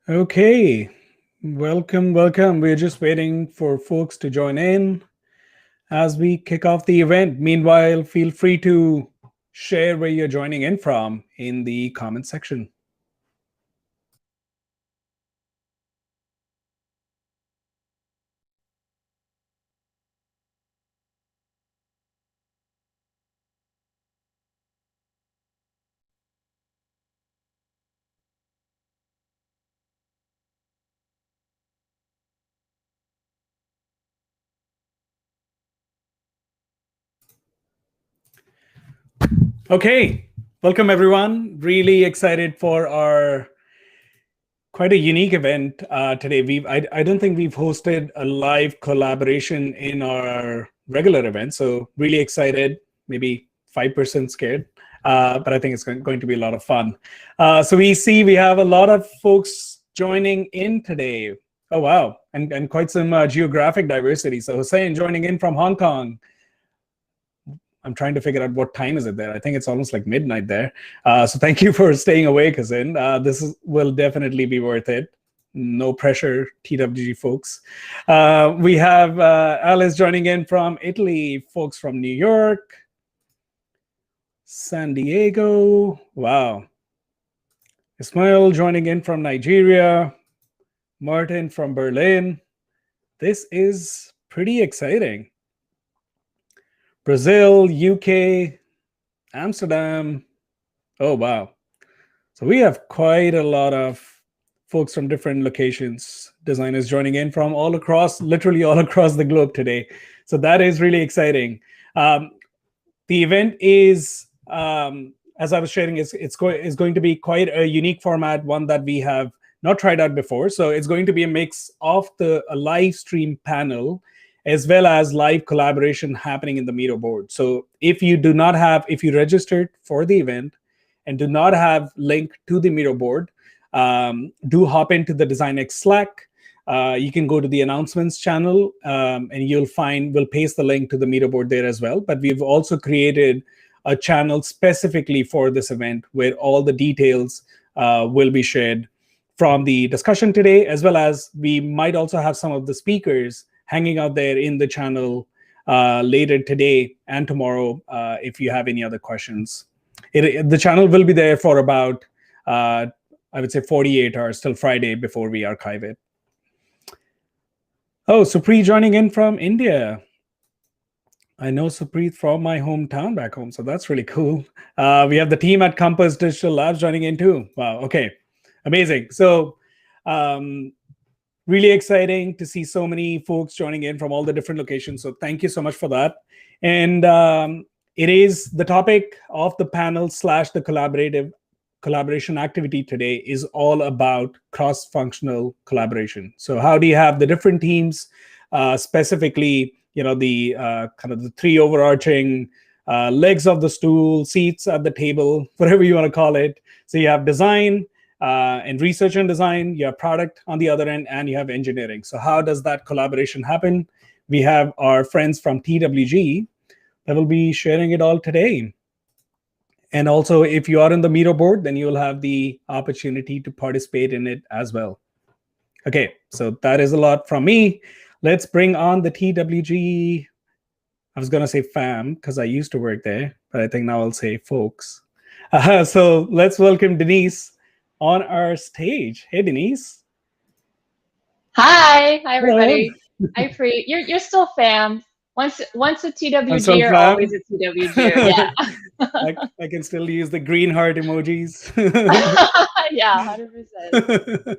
Okay, welcome. We're just waiting for folks to join in as we kick off the event. Meanwhile, feel free to share where you're joining in from in the comment section. Okay, welcome everyone. Really excited for our quite a unique event today. I don't think we've hosted a live collaboration in our regular event, so really excited. Maybe 5% scared, but I think it's going to be a lot of fun. So we have a lot of folks joining in today. Oh wow, and quite some geographic diversity. So Hussein joining in from Hong Kong. I'm trying to figure out what time is it there. I think it's almost like midnight there. So thank you for staying awake, Hussein. Will definitely be worth it. No pressure, TWG folks. We have Alice joining in from Italy, folks from New York, San Diego. Wow. Ismail joining in from Nigeria, Martin from Berlin. This is pretty exciting. Brazil, UK, Amsterdam. Oh, wow. So we have quite a lot of folks from different locations, designers joining in from literally all across the globe today. So that is really exciting. The event is, as I was sharing, is going to be quite a unique format, one that we have not tried out before. So it's going to be a mix of a live stream panel as well as live collaboration happening in the Miro board. So if you registered for the event and do not have link to the Miro board, do hop into the DesignX Slack. You can go to the announcements channel, and we'll paste the link to the Miro board there as well. But we've also created a channel specifically for this event where all the details will be shared from the discussion today, as well as we might also have some of the speakers hanging out there in the channel later today and tomorrow if you have any other questions. The channel will be there for about, I would say, 48 hours till Friday before we archive it. Oh, Supri joining in from India. I know Supri from my hometown back home, so that's really cool. We have the team at Compass Digital Labs joining in too. Wow, okay, amazing. So really exciting to see so many folks joining in from all the different locations. So thank you so much for that. And it is the topic of the panel / the collaboration activity today is all about cross-functional collaboration. So how do you have the different teams, specifically, the kind of the three overarching legs of the stool, seats at the table, whatever you want to call it. So you have design, and research and design, you have product on the other end, and you have engineering. So how does that collaboration happen? We have our friends from TWG that will be sharing it all today. And also, if you are in the Miro board, then you'll have the opportunity to participate in it as well. Okay, so that is a lot from me. Let's bring on the TWG. I was going to say fam because I used to work there, but I think now I'll say folks. So let's welcome Denise on our stage. Hey, Denise. Hi everybody. Hi, Free. You're still fam. Once a TWG or always a TWG. Yeah. I can still use the green heart emojis. Yeah, 100%.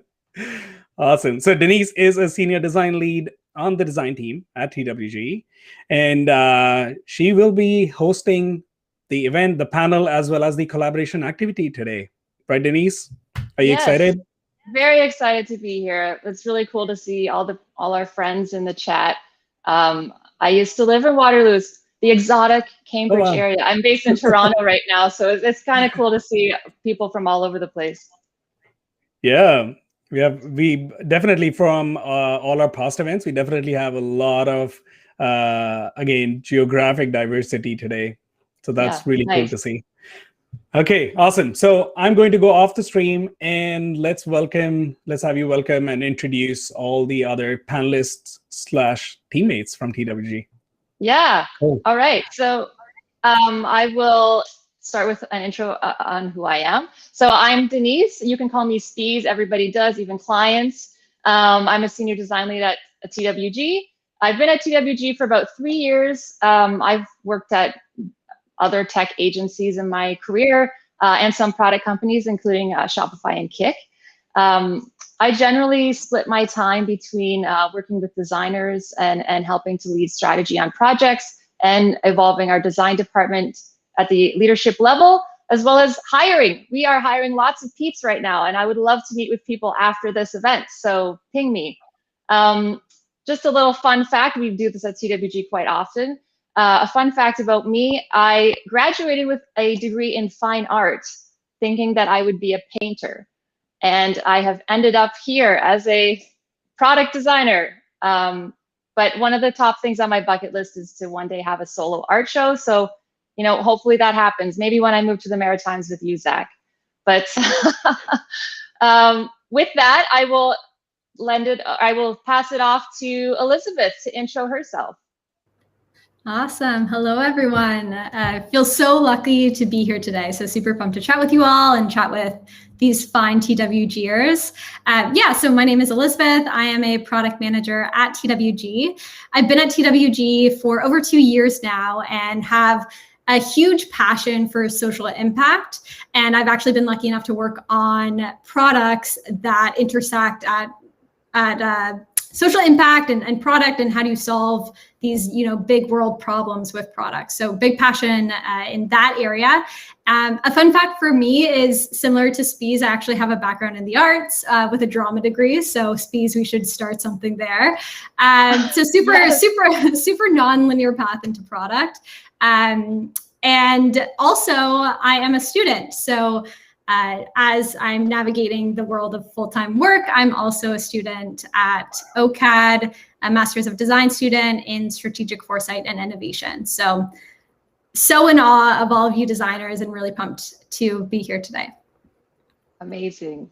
Awesome. So Denise is a senior design lead on the design team at TWG, and she will be hosting the event, the panel, as well as the collaboration activity today. Right, Denise? Are you excited? Very excited to be here. It's really cool to see all our friends in the chat. I used to live in Waterloo, the exotic Cambridge area. I'm based in Toronto right now, so it's kind of cool to see people from all over the place. Yeah, we definitely from all our past events, we definitely have a lot of again geographic diversity today. So that's really cool to see. Okay, awesome. So I'm going to go off the stream and let's have you welcome and introduce all the other panelists slash teammates from TWG. Yeah. Cool. All right. So I will start with an intro on who I am. So I'm Denise. You can call me Spees. Everybody does, even clients. I'm a senior design lead at TWG. I've been at TWG for about 3 years. I've worked at other tech agencies in my career and some product companies, including Shopify and Kik. I generally split my time between working with designers and helping to lead strategy on projects and evolving our design department at the leadership level, as well as hiring. We are hiring lots of peeps right now, and I would love to meet with people after this event, so ping me. Just a little fun fact, we do this at TWG quite often. A fun fact about me, I graduated with a degree in fine art, thinking that I would be a painter. And I have ended up here as a product designer. But one of the top things on my bucket list is to one day have a solo art show. So, hopefully that happens. Maybe when I move to the Maritimes with you, Zach. But with that, I will pass it off to Elizabeth to intro herself. Awesome. Hello, everyone. I feel so lucky to be here today. So super pumped to chat with you all and chat with these fine TWGers. So my name is Elizabeth. I am a product manager at TWG. I've been at TWG for over 2 years now and have a huge passion for social impact. And I've actually been lucky enough to work on products that intersect at social impact and product, and how do you solve these big world problems with products. So big passion in that area. A fun fact for me is similar to Spees. I actually have a background in the arts with a drama degree. So Spees, we should start something there. So super non-linear path into product. And also I am a student. So as I'm navigating the world of full-time work, I'm also a student at OCAD, a Master's of Design student in Strategic Foresight and Innovation. So in awe of all of you designers and really pumped to be here today. Amazing.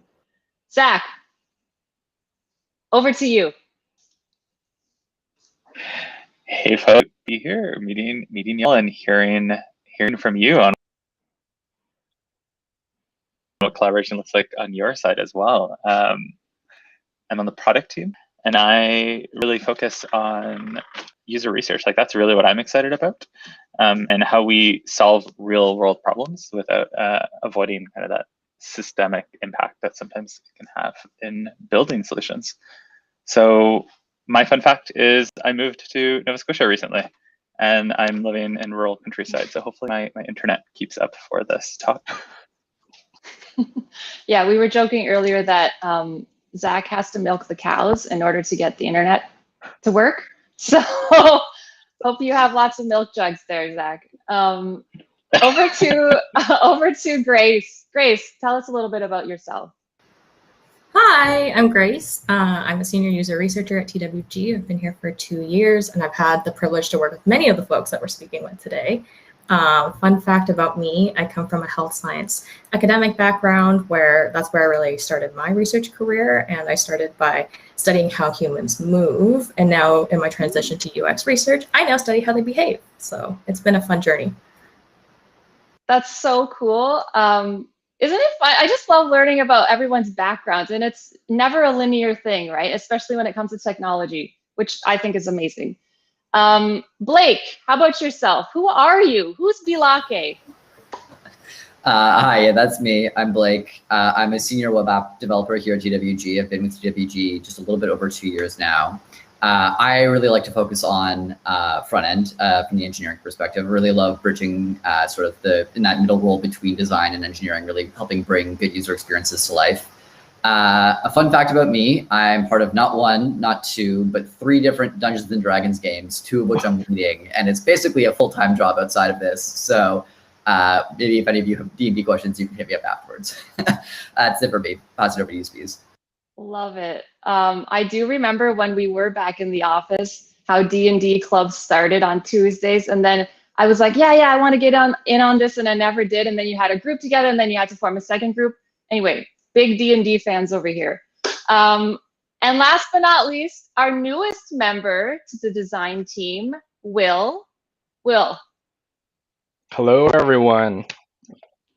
Zach, over to you. Hey folks, be here meeting y'all and hearing from you on what collaboration looks like on your side as well. I'm on the product team, and I really focus on user research. Like, that's really what I'm excited about, and how we solve real world problems without avoiding kind of that systemic impact that sometimes it can have in building solutions. So my fun fact is I moved to Nova Scotia recently, and I'm living in rural countryside. So hopefully my internet keeps up for this talk. Yeah, we were joking earlier that Zach has to milk the cows in order to get the internet to work. So hope you have lots of milk jugs there, Zach. Over to Grace. Grace, tell us a little bit about yourself. Hi, I'm Grace. I'm a senior user researcher at TWG. I've been here for 2 years, and I've had the privilege to work with many of the folks that we're speaking with today. Fun fact about me, I come from a health science academic background that's where I really started my research career. And I started by studying how humans move. And now in my transition to UX research, I now study how they behave. So it's been a fun journey. That's so cool. Isn't it fun? I just love learning about everyone's backgrounds, and it's never a linear thing, right? Especially when it comes to technology, which I think is amazing. Blake, how about yourself? Who are you? Who's Bilake? Hi, that's me. I'm Blake. I'm a senior web app developer here at TWG. I've been with TWG just a little bit over 2 years now. I really like to focus on front end from the engineering perspective. I really love bridging sort of in that middle role between design and engineering, really helping bring good user experiences to life. A fun fact about me, I'm part of not 1, not 2, but 3 different Dungeons and Dragons games, 2 of which I'm leading, and it's basically a full-time job outside of this. So maybe if any of you have D&D questions, you can hit me up afterwards. That's it for me. Pass it over to you, Spees. Love it. I do remember when we were back in the office, how D&D clubs started on Tuesdays, and then I was like, yeah, I want to get in on this, and I never did. And then you had a group together, and then you had to form a second group. Anyway, big D&D fans over here. And last but not least, our newest member to the design team, Will. Will. Hello, everyone.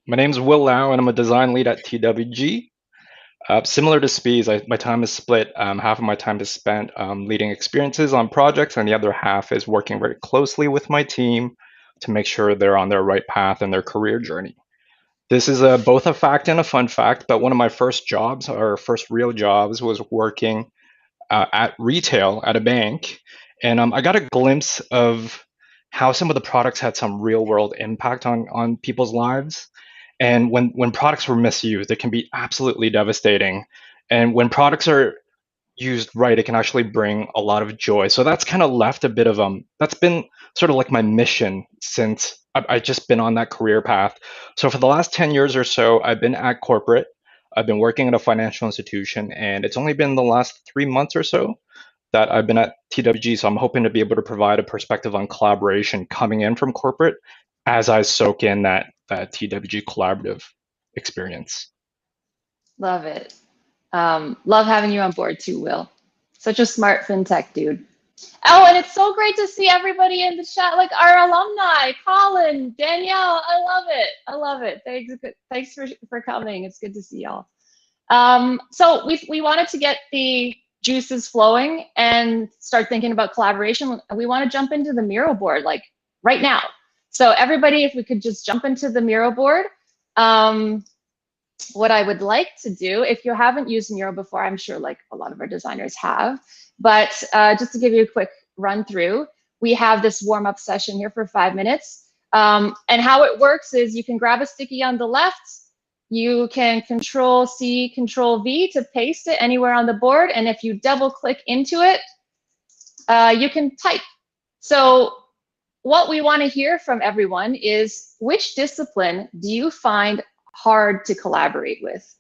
My name is Will Lau, and I'm a design lead at TWG. Similar to Spees, my time is split. Half of my time is spent leading experiences on projects, and the other half is working very closely with my team to make sure they're on their right path in their career journey. This is both a fact and a fun fact, but one of my first jobs, or first real jobs, was working at retail at a bank. And I got a glimpse of how some of the products had some real world impact on people's lives. And when products were misused, it can be absolutely devastating. And when products are used right, it can actually bring a lot of joy. So that's kind of left a bit of that's been sort of like my mission since I've just been on that career path. So for the last 10 years or so, I've been at corporate. I've been working at a financial institution, and it's only been the last 3 months or so that I've been at TWG. So I'm hoping to be able to provide a perspective on collaboration coming in from corporate as I soak in that TWG collaborative experience. Love it. Love having you on board too, Will. Such a smart fintech dude. Oh, and it's so great to see everybody in the chat, like our alumni, Colin, Danielle. I love it. I love it. Thanks for coming. It's good to see y'all. So we wanted to get the juices flowing and start thinking about collaboration. We want to jump into the Miro board like right now. So everybody, if we could just jump into the Miro board. What I would like to do, if you haven't used Miro before, I'm sure like a lot of our designers have, but just to give you a quick run through, we have this warm-up session here for 5 minutes. And how it works is you can grab a sticky on the left, you can Control-C, Control-V to paste it anywhere on the board, and if you double-click into it, you can type. So what we want to hear from everyone is, which discipline do you find hard to collaborate with?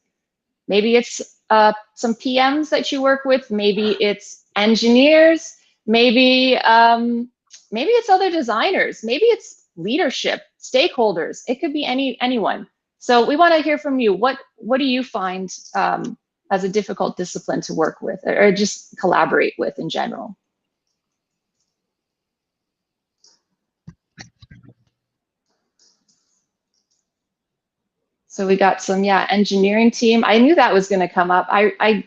Maybe it's some PMs that you work with, maybe it's engineers, maybe it's other designers, maybe it's leadership, stakeholders. It could be anyone. So we want to hear from you. What do you find as a difficult discipline to work with, or just collaborate with in general? So we got some, engineering team. I knew that was going to come up. I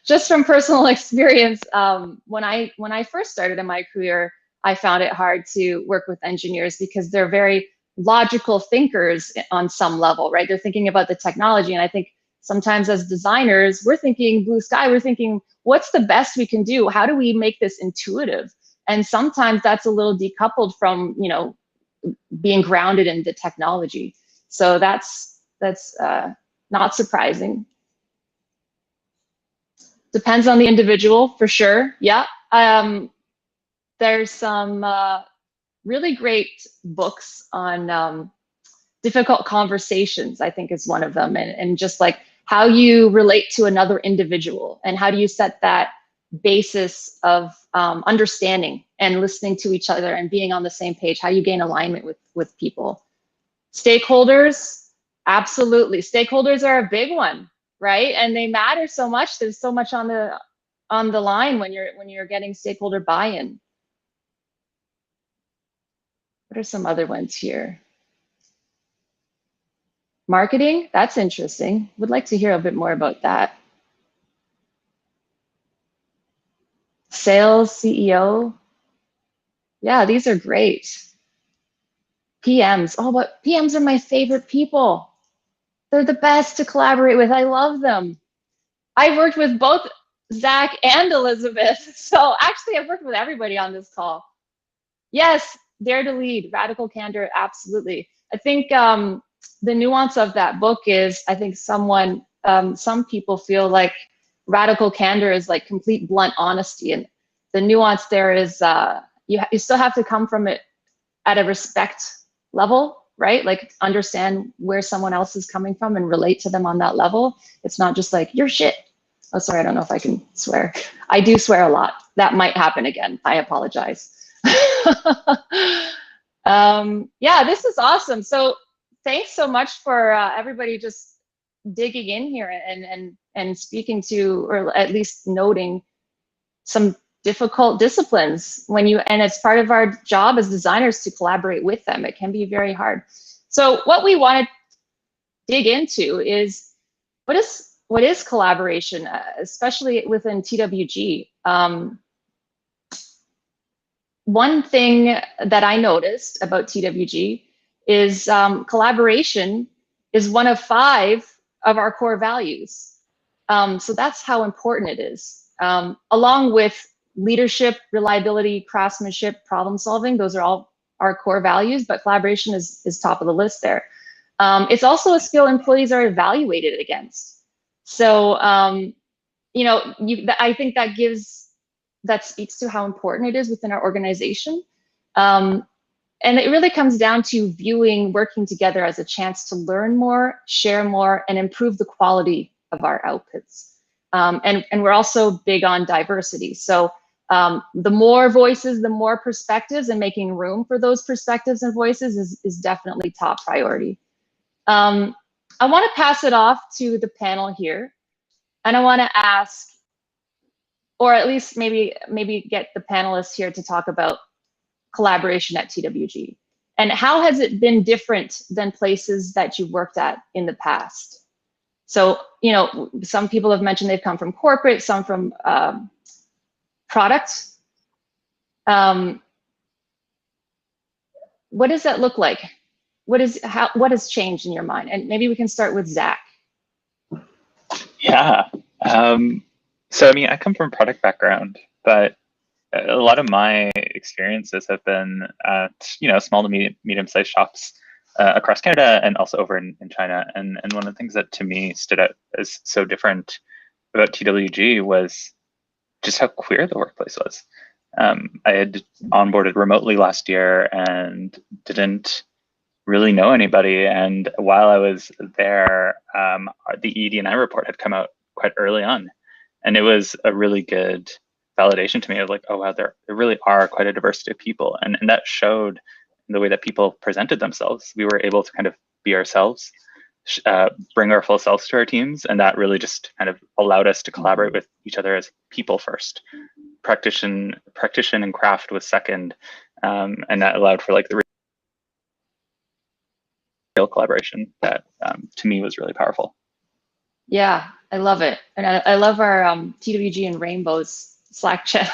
just from personal experience, when I first started in my career, I found it hard to work with engineers because they're very logical thinkers on some level, right? They're thinking about the technology. And I think sometimes as designers, we're thinking blue sky, we're thinking, what's the best we can do? How do we make this intuitive? And sometimes that's a little decoupled from, being grounded in the technology. So that's not surprising. Depends on the individual for sure. Yeah. There's some really great books on difficult conversations, I think is one of them. And just like how you relate to another individual and how do you set that basis of understanding and listening to each other and being on the same page, how you gain alignment with people. Stakeholders, absolutely. Stakeholders are a big one, right? And they matter so much. There's so much on the line when you're getting stakeholder buy-in. What are some other ones here? Marketing, that's interesting. Would like to hear a bit more about that. Sales, CEO. Yeah, these are great. PMs, but PMs are my favorite people. They're the best to collaborate with. I love them. I worked with both Zach and Elizabeth. So actually I've worked with everybody on this call. Yes, dare to lead, radical candor, absolutely. I think the nuance of that book is, I think some people feel like radical candor is like complete blunt honesty. And the nuance there is you still have to come from it at a respect level, right? Like understand where someone else is coming from and relate to them on that level. It's not just like, you're shit. Oh, sorry, I don't know if I can swear. I do swear a lot. That might happen again. I apologize. Yeah, this is awesome. So thanks so much for everybody just digging in here and speaking to, or at least noting, some difficult disciplines and it's part of our job as designers to collaborate with them. It can be very hard. So what we want to dig into is what is collaboration, especially within TWG. One thing that I noticed about TWG is collaboration is one of 5 of our core values. So that's how important it is. Along with leadership, reliability, craftsmanship, problem solving, those are all our core values, but collaboration is top of the list there. It's also a skill employees are evaluated against. So, I think that speaks to how important it is within our organization. And it really comes down to viewing working together as a chance to learn more, share more, and improve the quality of our outputs. And we're also big on diversity. So the more voices, the more perspectives, and making room for those perspectives and voices is definitely top priority. I want to pass it off to the panel here, and I want to ask, or at least maybe get the panelists here to talk about collaboration at TWG. And how has it been different than places that you worked at in the past? So, some people have mentioned they've come from corporate, some from product. What does that look like? What has changed in your mind? And maybe we can start with Zach. Yeah. So, I come from a product background, but a lot of my experiences have been at, small to medium-sized shops across Canada and also over in China. And one of the things that to me stood out as so different about TWG was just how queer the workplace was. I had onboarded remotely last year and didn't really know anybody. And while I was there, the ED&I report had come out quite early on. And it was a really good validation to me of like, oh, wow, there really are quite a diversity of people. And that showed in the way that people presented themselves. We were able to kind of be ourselves, bring our full selves to our teams. And that really just kind of allowed us to collaborate with each other as people first. Practition and craft was second. And that allowed for like the real collaboration that to me was really powerful. Yeah, I love it. And I love our TWG and Rainbows Slack channel.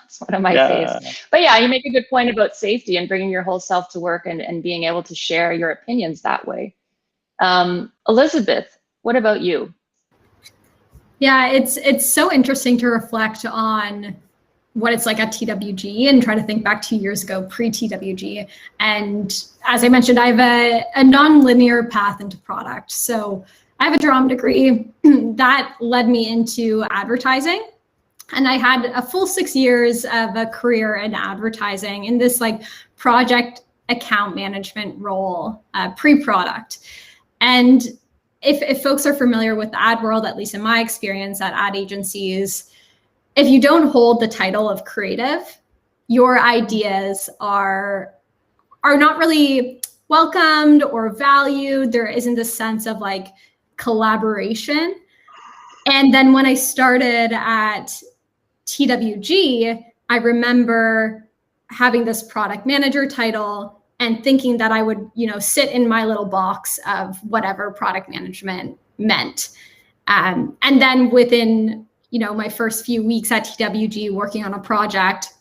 It's one of my faves. But yeah, you make a good point about safety and bringing your whole self to work and being able to share your opinions that way. Elizabeth, what about you? Yeah, it's so interesting to reflect on what it's like at TWG and try to think back 2 years ago, pre-TWG. And as I mentioned, I have a non-linear path into product. So I have a drama degree that led me into advertising. And I had a full 6 years of a career in advertising in this like project account management role, pre-product. And if folks are familiar with the ad world, at least in my experience at ad agencies, if you don't hold the title of creative, your ideas are not really welcomed or valued. There isn't this sense of like collaboration. And then when I started at TWG, I remember having this product manager title and thinking that I would, sit in my little box of whatever product management meant. And then within, my first few weeks at TWG working on a project,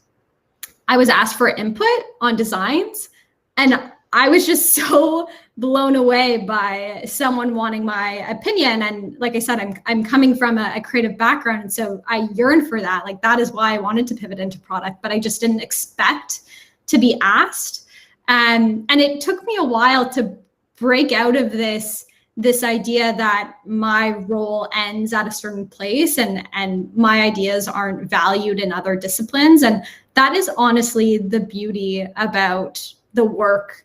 I was asked for input on designs. And I was just so blown away by someone wanting my opinion. And like I said, I'm coming from a creative background. And so I yearn for that. Like that is why I wanted to pivot into product, but I just didn't expect to be asked. And it took me a while to break out of this idea that my role ends at a certain place and my ideas aren't valued in other disciplines. And that is honestly the beauty about the work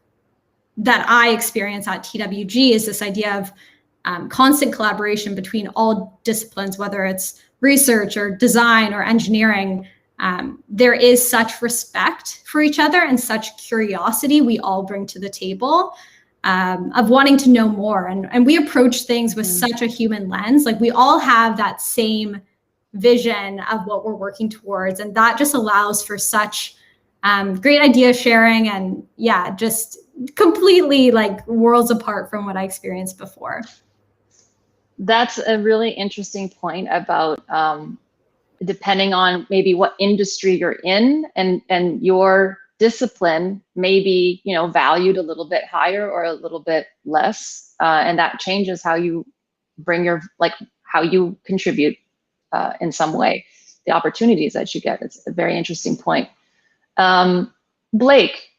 that I experience at TWG, is this idea of constant collaboration between all disciplines, whether it's research or design or engineering. there is such respect for each other and such curiosity we all bring to the table, of wanting to know more. And we approach things with such a human lens. Like we all have that same vision of what we're working towards. And that just allows for such great idea sharing, and yeah, just completely like worlds apart from what I experienced before. That's a really interesting point about depending on maybe what industry you're in, and your discipline may be, you know, valued a little bit higher or a little bit less, and that changes how you bring your, like how you contribute in some way, the opportunities that you get. It's a very interesting point. Blake,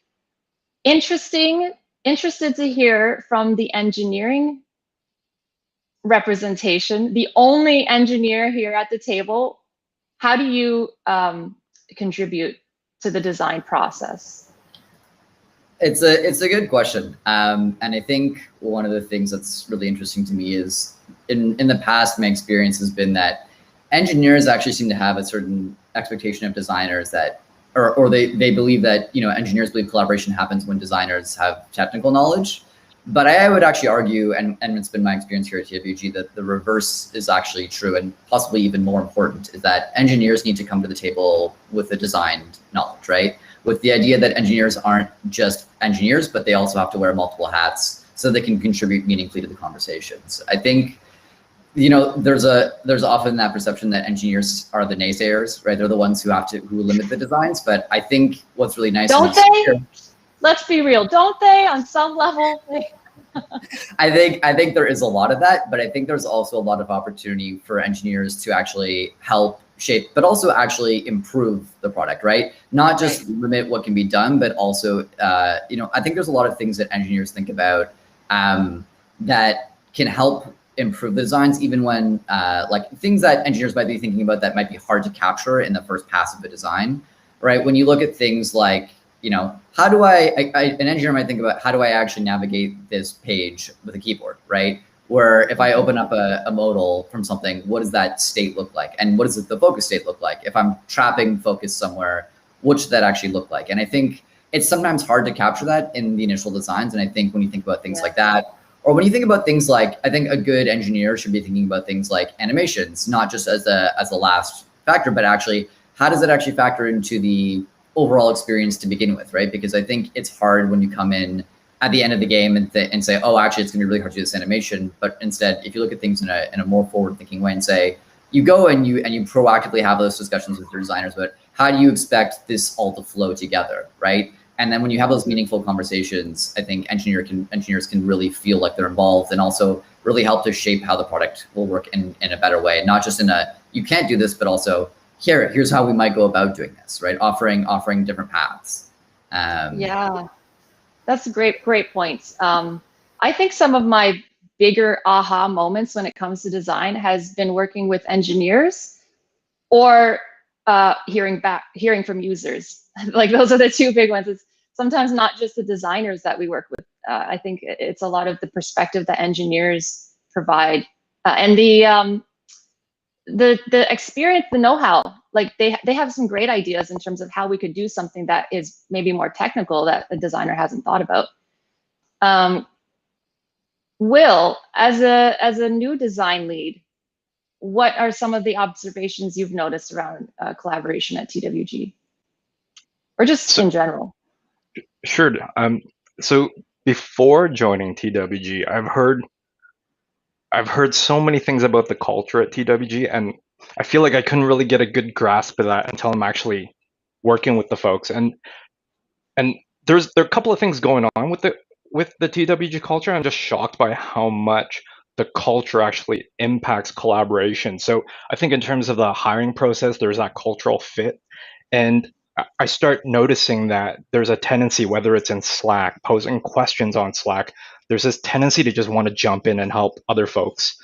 interested to hear from the engineering representation, the only engineer here at the table. How do you contribute to the design process? It's a good question, and I think one of the things that's really interesting to me is in the past, my experience has been that engineers actually seem to have a certain expectation of designers that, or they believe that, you know, engineers believe collaboration happens when designers have technical knowledge. But I would actually argue, and it's been my experience here at TWG, that the reverse is actually true, and possibly even more important, is that engineers need to come to the table with the design knowledge, right? With the idea that engineers aren't just engineers, but they also have to wear multiple hats so they can contribute meaningfully to the conversations. I think, you know, there's often that perception that engineers are the naysayers, right? They're the ones who limit the designs. But I think what's really nice. Don't they? Let's be real. Don't they? On some level. I think there is a lot of that, but I think there's also a lot of opportunity for engineers to actually help shape, but also actually improve the product, right? Not just limit what can be done, but also, you know, I think there's a lot of things that engineers think about that can help improve the designs, even when like things that engineers might be thinking about that might be hard to capture in the first pass of a design, right? When you look at things like, you know, how do an engineer might think about, how do I actually navigate this page with a keyboard, right? Where if I open up a modal from something, what does that state look like? And what does the focus state look like? If I'm trapping focus somewhere, what should that actually look like? And I think it's sometimes hard to capture that in the initial designs. And I think when you think about things like that, or when you think about things like, I think a good engineer should be thinking about things like animations, not just as a last factor, but actually, how does it actually factor into the overall experience to begin with, right? Because I think it's hard when you come in at the end of the game and say, oh, actually, it's gonna be really hard to do this animation. But instead, if you look at things in a more forward-thinking way and say, you go and you proactively have those discussions with your designers about how do you expect this all to flow together, right? And then when you have those meaningful conversations, I think engineers can really feel like they're involved and also really help to shape how the product will work in a better way. Not just in a, you can't do this, but also here's how we might go about doing this, right? Offering different paths. Yeah, that's great points. I think some of my bigger aha moments when it comes to design has been working with engineers or hearing from users. Like those are the two big ones. It's sometimes not just the designers that we work with. I think it's a lot of the perspective that engineers provide and the experience, the know-how. Like they have some great ideas in terms of how we could do something that is maybe more technical that the designer hasn't thought about. Will, as a new design lead, what are some of the observations you've noticed around collaboration at TWG? Or just in general? Sure. So before joining TWG, I've heard so many things about the culture at TWG, and I feel like I couldn't really get a good grasp of that until I'm actually working with the folks. And there are a couple of things going on with the TWG culture. I'm just shocked by how much the culture actually impacts collaboration. So I think in terms of the hiring process, there's that cultural fit. And I start noticing that there's a tendency, whether it's in Slack, posing questions on Slack, there's this tendency to just want to jump in and help other folks.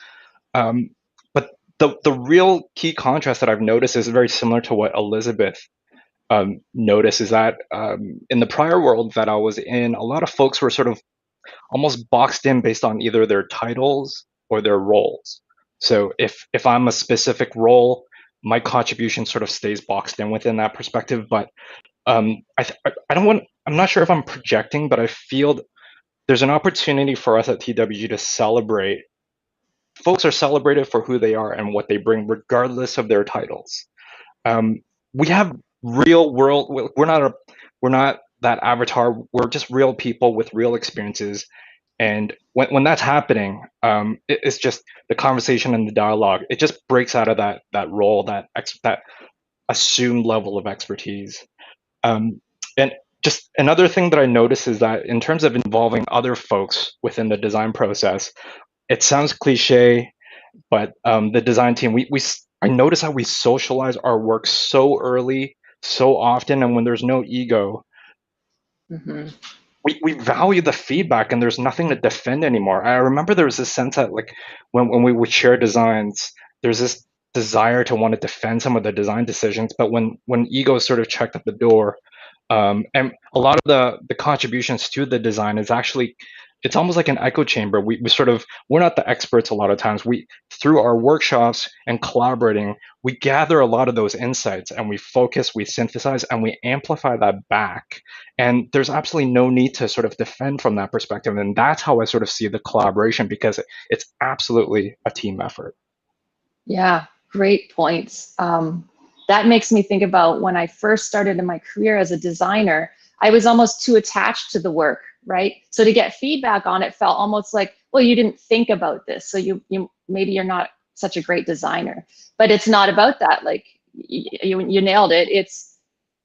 But the real key contrast that I've noticed is very similar to what Elizabeth noticed, is that in the prior world that I was in, a lot of folks were sort of almost boxed in based on either their titles or their roles. So if I'm a specific role, my contribution sort of stays boxed in within that perspective. But I don't want. I'm not sure if I'm projecting, but I feel there's an opportunity for us at TWG to celebrate. Folks are celebrated for who they are and what they bring, regardless of their titles. We have real world. We're not that avatar. We're just real people with real experiences. And when that's happening, it's just the conversation and the dialogue. It just breaks out of that role, that assumed level of expertise. And just another thing that I notice is that in terms of involving other folks within the design process, it sounds cliche, but the design team, I notice how we socialize our work so early, so often, and when there's no ego, we value the feedback, and there's nothing to defend anymore. I remember there was this sense that, like, when we would share designs, there's this desire to want to defend some of the design decisions, but when ego is sort of checked at the door, and a lot of the contributions to the design is actually, it's almost like an echo chamber. We're not the experts a lot of times. Through our workshops and collaborating, we gather a lot of those insights, and we focus, we synthesize, and we amplify that back. And there's absolutely no need to sort of defend from that perspective. And that's how I sort of see the collaboration, because it's absolutely a team effort. Yeah, great points. That makes me think about when I first started in my career as a designer, I was almost too attached to the work, right? So to get feedback on it felt almost like, well, you didn't think about this, so you maybe you're not such a great designer. But it's not about that. Like, you nailed it. It's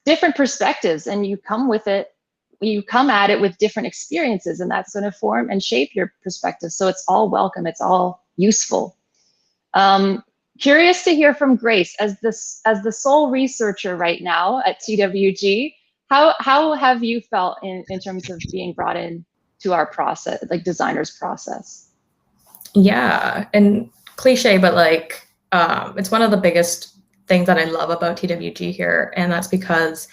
different perspectives, and you come at it with different experiences, and that's going to form and shape your perspective. So it's all welcome. It's all useful. Curious to hear from Grace, as the sole researcher right now at TWG. How have you felt in terms of being brought in to our process, like designer's process? Yeah, and cliche, but like it's one of the biggest things that I love about TWG here, and that's because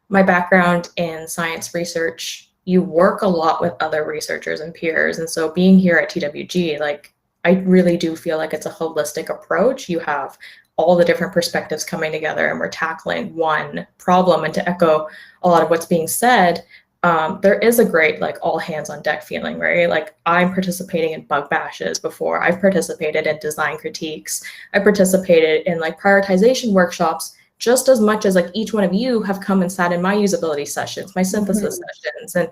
my background in science research, you work a lot with other researchers and peers, and so being here at TWG, like, I really do feel like it's a holistic approach. You have all the different perspectives coming together, and we're tackling one problem. And to echo a lot of what's being said, there is a great, like, all hands on deck feeling, right? Like, I'm participating in bug bashes before. I've participated in design critiques. I participated in, like, prioritization workshops just as much as, like, each one of you have come and sat in my usability sessions, my synthesis sessions. And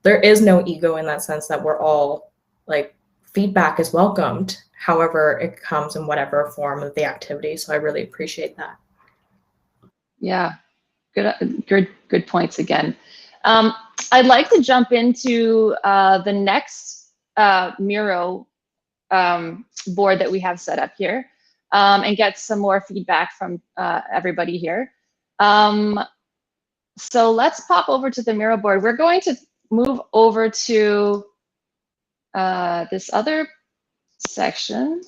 there is no ego in that sense, that we're all, like, feedback is welcomed, however it comes in whatever form of the activity. So I really appreciate that. Yeah, good points again. I'd like to jump into the next Miro board that we have set up here, and get some more feedback from everybody here. So let's pop over to the Miro board. We're going to move over to this other section,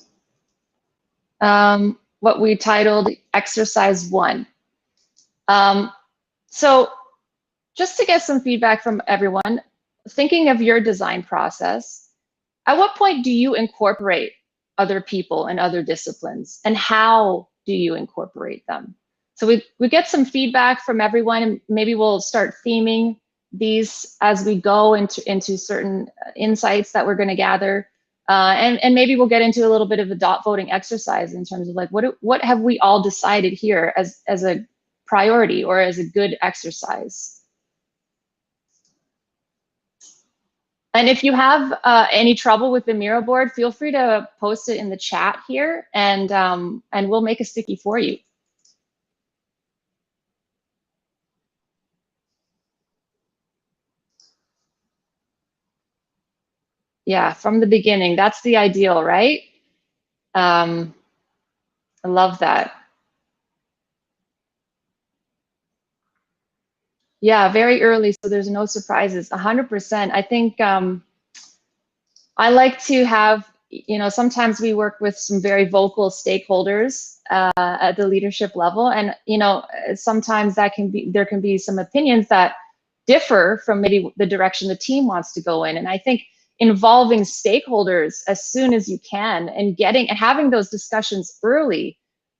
what we titled Exercise 1. So just to get some feedback from everyone, thinking of your design process, at what point do you incorporate other people and other disciplines, and how do you incorporate them? So we get some feedback from everyone, and maybe we'll start theming these as we go into certain insights that we're going to gather, and maybe we'll get into a little bit of a dot voting exercise in terms of, like, what have we all decided here as a priority or as a good exercise. And if you have any trouble with the Miro board, feel free to post it in the chat here, and we'll make a sticky for you. Yeah, from the beginning, that's the ideal, right? I love that. Yeah, very early, so there's no surprises. 100%. I think I like to have, sometimes we work with some very vocal stakeholders at the leadership level, and sometimes there can be some opinions that differ from maybe the direction the team wants to go in. And I think involving stakeholders as soon as you can, and having those discussions early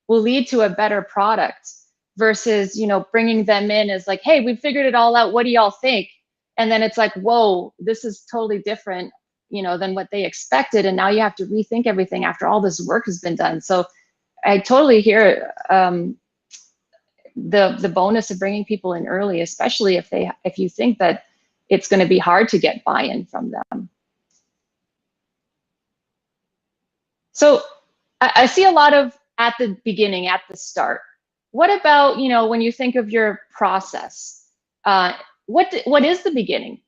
will lead to a better product versus, bringing them in as like, hey, we figured it all out. What do y'all think? And then it's like, whoa, this is totally different, than what they expected. And now you have to rethink everything after all this work has been done. So I totally hear the bonus of bringing people in early, especially if you think that it's going to be hard to get buy-in from them. So I see a lot of at the beginning, at the start. What about, when you think of your process, what is the beginning?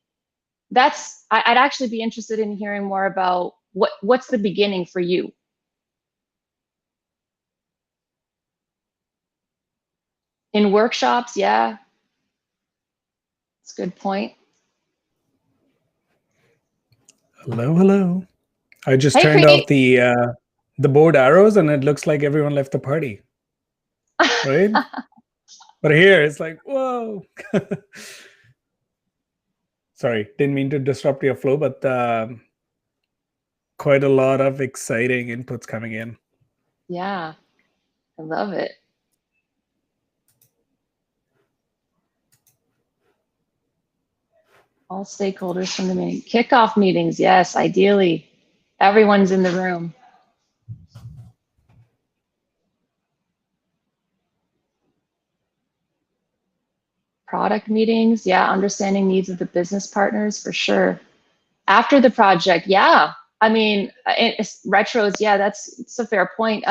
I'd actually be interested in hearing more about what's the beginning for you. In workshops, yeah. That's a good point. Hello. I just Hey, turned Preeti. off the board arrows, and it looks like everyone left the party, right? But here it's like, whoa. Sorry, didn't mean to disrupt your flow, but quite a lot of exciting inputs coming in. Yeah, I love it. All stakeholders from the meeting. Kickoff meetings, yes, ideally. Everyone's in the room. Product meetings, yeah, understanding needs of the business partners for sure. After the project, yeah. I mean, retros, yeah, it's a fair point.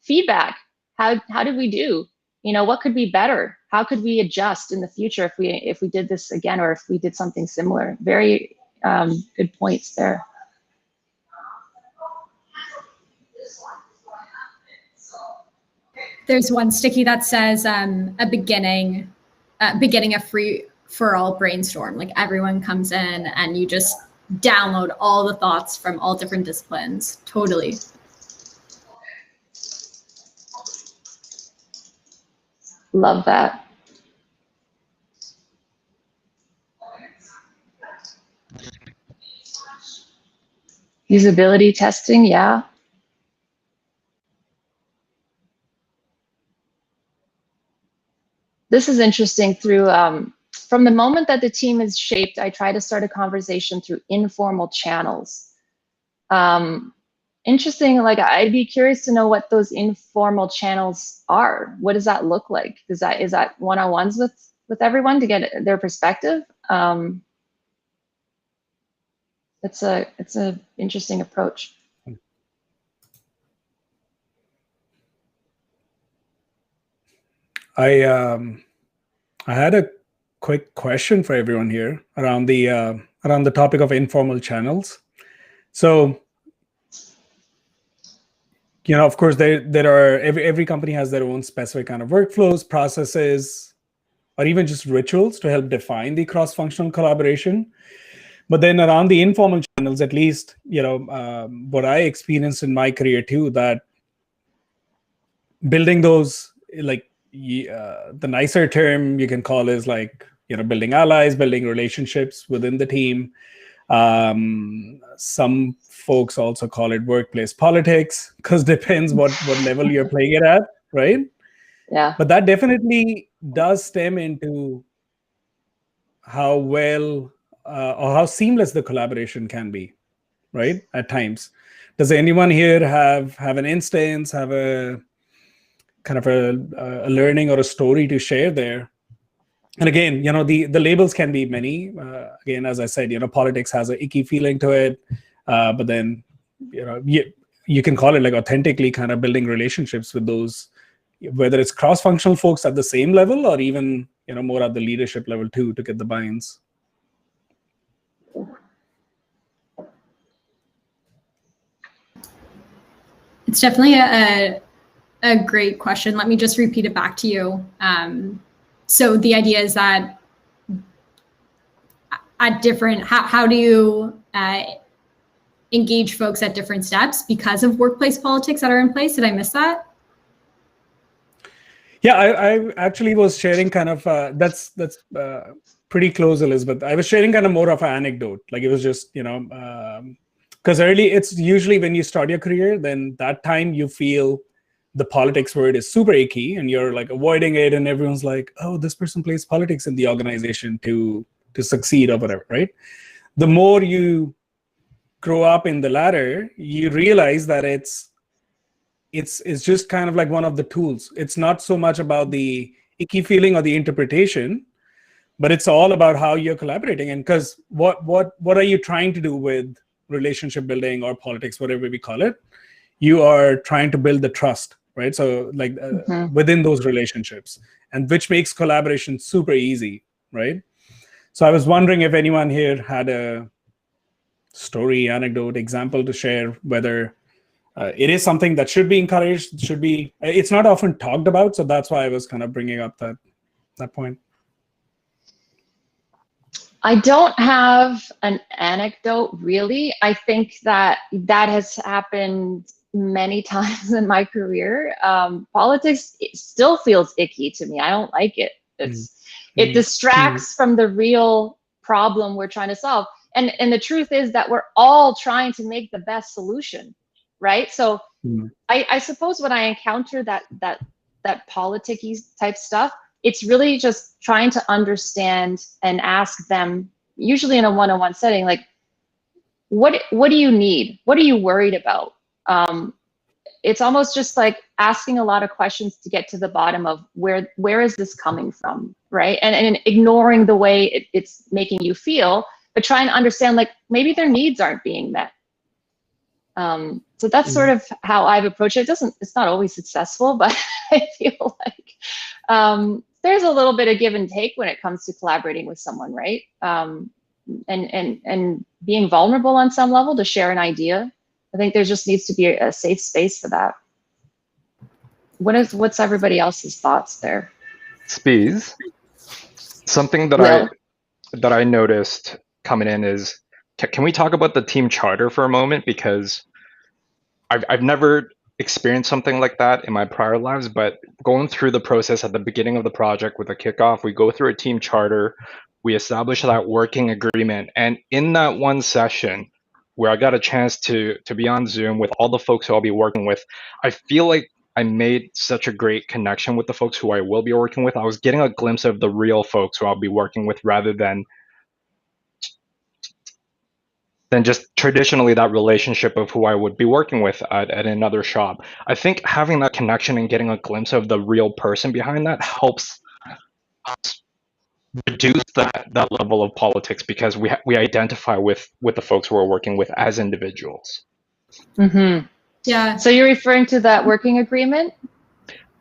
Feedback, how did we do? What could be better? How could we adjust in the future if we did this again, or if we did something similar? Very good points there. There's one sticky that says beginning a free for all brainstorm. Like everyone comes in and you just download all the thoughts from all different disciplines. Totally. Love that. Usability testing, yeah. This is interesting through, from the moment that the team is shaped, I try to start a conversation through informal channels. Interesting, like I'd be curious to know what those informal channels are. What does that look like? Is that one-on-ones with everyone to get their perspective? It's a interesting approach. I had a quick question for everyone here around the topic of informal channels. So, of course, there are every company has their own specific kind of workflows, processes, or even just rituals to help define the cross-functional collaboration. But then around the informal channels, at least, what I experienced in my career too, that building those, like the nicer term you can call is like, building allies, building relationships within the team. Some folks also call it workplace politics, because depends what level you're playing it at, right? Yeah. But that definitely does stem into how well or how seamless the collaboration can be, right? At times. Does anyone here have an instance, have a kind of a learning or a story to share there? And again, the labels can be many. Again, as I said, politics has an icky feeling to it. But then, you can call it like authentically kind of building relationships with those, whether it's cross-functional folks at the same level or even, more at the leadership level too, to get the buy-ins. It's definitely a great question. Let me just repeat it back to you. So the idea is that at different, how do you engage folks at different steps because of workplace politics that are in place? Did I miss that? Yeah, I actually was sharing kind of, that's pretty close, Elizabeth. I was sharing kind of more of an anecdote. Like it was just, because early, it's usually when you start your career, then that time you feel the politics word is super icky and you're like avoiding it, and everyone's like, oh, this person plays politics in the organization to succeed or whatever, right? The more you grow up in the ladder, you realize that it's just kind of like one of the tools. It's not so much about the icky feeling or the interpretation, but it's all about how you're collaborating. And because what are you trying to do with relationship building or politics, whatever we call it? You are trying to build the trust, right? So like within those relationships, and which makes collaboration super easy, right? So I was wondering if anyone here had a story, anecdote, example to share, whether it is something that should be encouraged, it's not often talked about. So that's why I was kind of bringing up that point. I don't have an anecdote really. I think that has happened many times in my career. Politics, it still feels icky to me. I don't like it. It distracts from the real problem we're trying to solve. And the truth is that we're all trying to make the best solution, right? So I suppose when I encounter that politicky type stuff, it's really just trying to understand and ask them, usually in a one-on-one setting, like, what do you need? What are you worried about? It's almost just like asking a lot of questions to get to the bottom of where is this coming from, right? And ignoring the way it's making you feel, but trying to understand, like, maybe their needs aren't being met. So that's sort of how I've approached it. It's not always successful, but I feel like there's a little bit of give and take when it comes to collaborating with someone, right? And being vulnerable on some level to share an idea. I think there just needs to be a safe space for that. What's everybody else's thoughts there? Spees, something that I noticed coming in is, can we talk about the team charter for a moment? Because I've never experienced something like that in my prior lives, but going through the process at the beginning of the project with a kickoff, we go through a team charter, we establish that working agreement. And in that one session where I got a chance to be on Zoom with all the folks who I'll be working with, I feel like I made such a great connection with the folks who I will be working with. I was getting a glimpse of the real folks who I'll be working with rather than just traditionally that relationship of who I would be working with at another shop. I think having that connection and getting a glimpse of the real person behind that helps us reduce that level of politics, because we identify with the folks who we're working with as individuals. Mm-hmm. Yeah. So you're referring to that working agreement?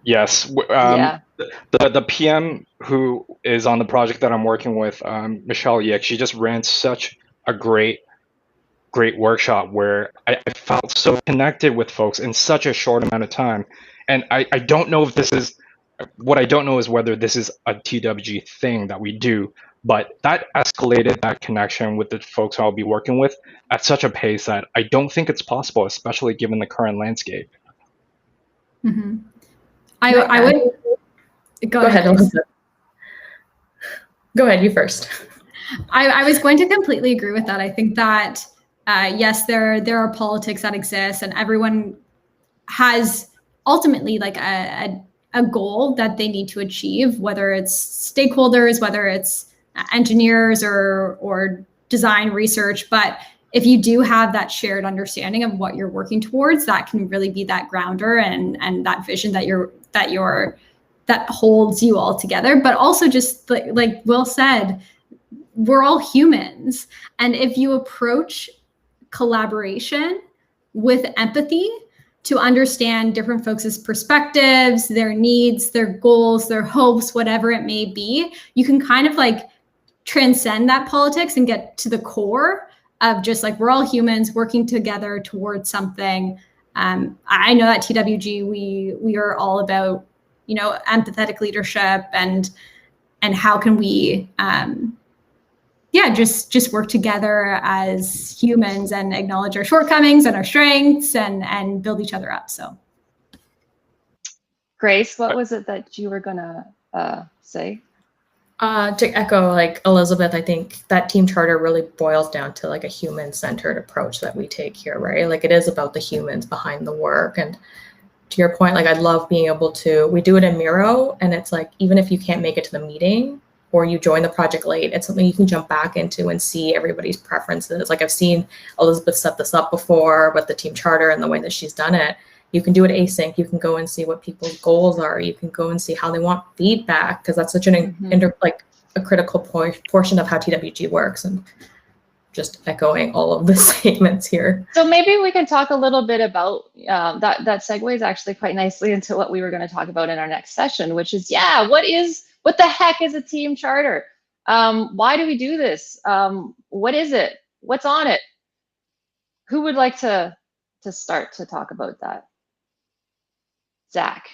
Yes. Yeah. The PM who is on the project that I'm working with, Michelle Yick, she just ran such a great workshop where I felt so connected with folks in such a short amount of time. And I don't know if this is, what I don't know is whether this is a TWG thing that we do, but that escalated that connection with the folks I'll be working with at such a pace that I don't think it's possible, especially given the current landscape. Mm-hmm. I would go ahead. Elizabeth. Go ahead, you first. I was going to completely agree with that. I think that yes, there are politics that exist, and everyone has ultimately like a goal that they need to achieve, whether it's stakeholders, whether it's engineers or design research. But if you do have that shared understanding of what you're working towards, that can really be that grounder and that vision that holds you all together. But also, just like Will said, we're all humans. And if you approach collaboration with empathy to understand different folks' perspectives, their needs, their goals, their hopes, whatever it may be, you can kind of like transcend that politics and get to the core of just like, we're all humans working together towards something. I know at TWG, we are all about, empathetic leadership and how can we, just work together as humans and acknowledge our shortcomings and our strengths and build each other up. So, Grace, what was it that you were gonna say? To echo like Elizabeth, I think that team charter really boils down to like a human-centered approach that we take here, right? Like it is about the humans behind the work, and to your point, like I love being able to, we do it in Miro, and it's like, even if you can't make it to the meeting or you join the project late, it's something you can jump back into and see everybody's preferences. Like I've seen Elizabeth set this up before with the team charter and the way that she's done it. You can do it async. You can go and see what people's goals are. You can go and see how they want feedback, because that's such an like a critical portion of how TWG works. And just echoing all of the statements here. So maybe we can talk a little bit about that segues actually quite nicely into what we were going to talk about in our next session, which is, what the heck is a team charter? Why do we do this? What is it? What's on it? Who would like to start to talk about that? Zach,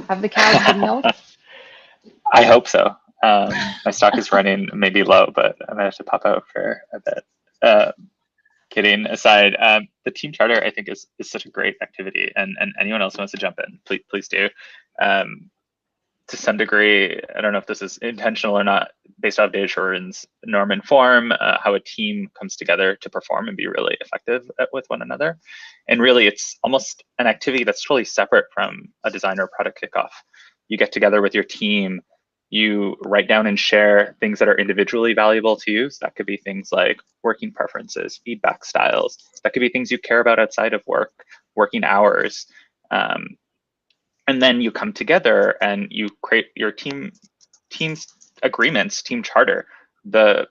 have the cows been milked? I hope so. My stock is running maybe low, but I might have to pop out for a bit. Kidding aside, the team charter I think is such a great activity, and anyone else who wants to jump in, please do. To some degree, I don't know if this is intentional or not, based off Dave Shorin's norm and form, how a team comes together to perform and be really effective with one another. And really, it's almost an activity that's totally separate from a design or product kickoff. You get together with your team, you write down and share things that are individually valuable to you. So that could be things like working preferences, feedback styles. That could be things you care about outside of work, working hours. And then you come together and you create your team's agreements, team charter. The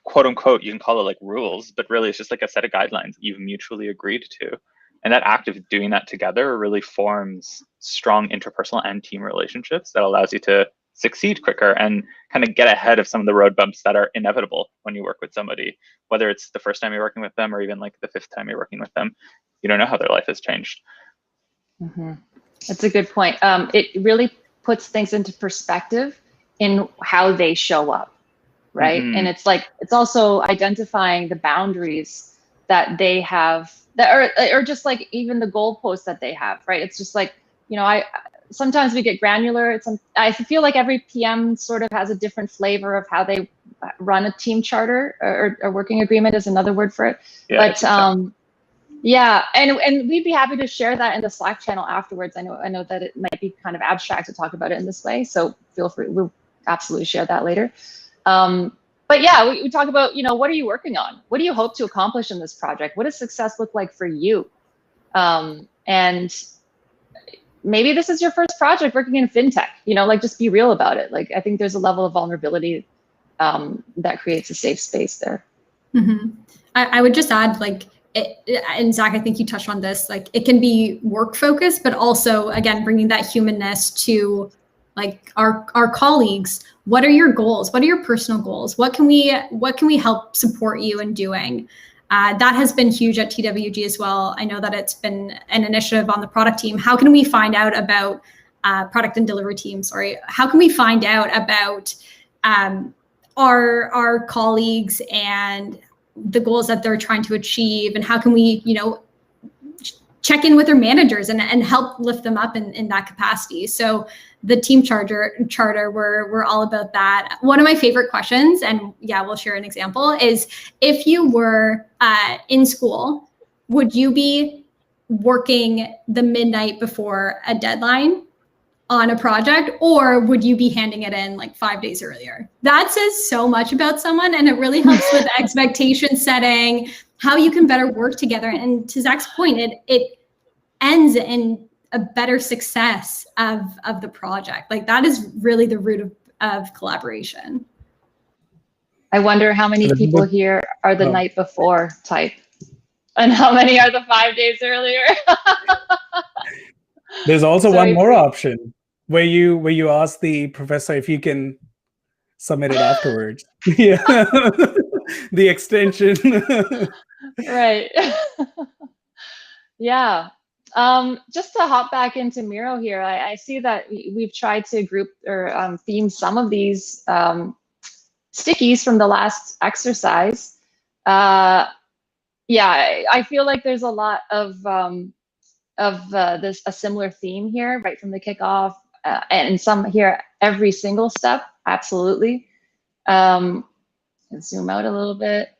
quote unquote, you can call it like rules, but really it's just like a set of guidelines that you've mutually agreed to. And that act of doing that together really forms strong interpersonal and team relationships that allows you to succeed quicker and kind of get ahead of some of the road bumps that are inevitable when you work with somebody, whether it's the first time you're working with them or even like the 5th time you're working with them. You don't know how their life has changed. That's a good point. It really puts things into perspective in how they show up, right? And it's like, it's also identifying the boundaries that they have, that or just like even the goalposts that they have, right? It's just like, sometimes we get granular. I feel like every PM sort of has a different flavor of how they run a team charter, or a working agreement is another word for it. Yeah, but yeah, and we'd be happy to share that in the Slack channel afterwards. I know that it might be kind of abstract to talk about it in this way, so feel free. We'll absolutely share that later. But yeah, we talk about, what are you working on? What do you hope to accomplish in this project? What does success look like for you? And maybe this is your first project working in fintech, like just be real about it. Like, I think there's a level of vulnerability that creates a safe space there. I would just add, like, and Zach, I think you touched on this, like it can be work focused, but also, again, bringing that humanness to like our colleagues. What are your goals? What are your personal goals? What can we help support you in doing? That has been huge at TWG as well. I know that it's been an initiative on the product team. How can we find out about product and delivery team? Sorry. How can we find out about our colleagues and the goals that they're trying to achieve, and how can we, check in with their managers and help lift them up in that capacity? So the team charter, we're all about that. One of my favorite questions, and yeah, we'll share an example, is if you were in school, would you be working the midnight before a deadline on a project, or would you be handing it in like 5 days earlier? That says so much about someone, and it really helps with expectation setting, how you can better work together. And to Zach's point, it ends in a better success of the project. Like that is really the root of collaboration. I wonder how many people here are the night before type, and how many are the 5 days earlier. There's also one more option where you ask the professor if you can submit it afterwards. Yeah, the extension. Right. Yeah. Just to hop back into Miro here, I see that we've tried to group or theme some of these stickies from the last exercise. Yeah, I feel like there's a lot of a similar theme here, right from the kickoff, and some here every single step. Absolutely. Zoom out a little bit.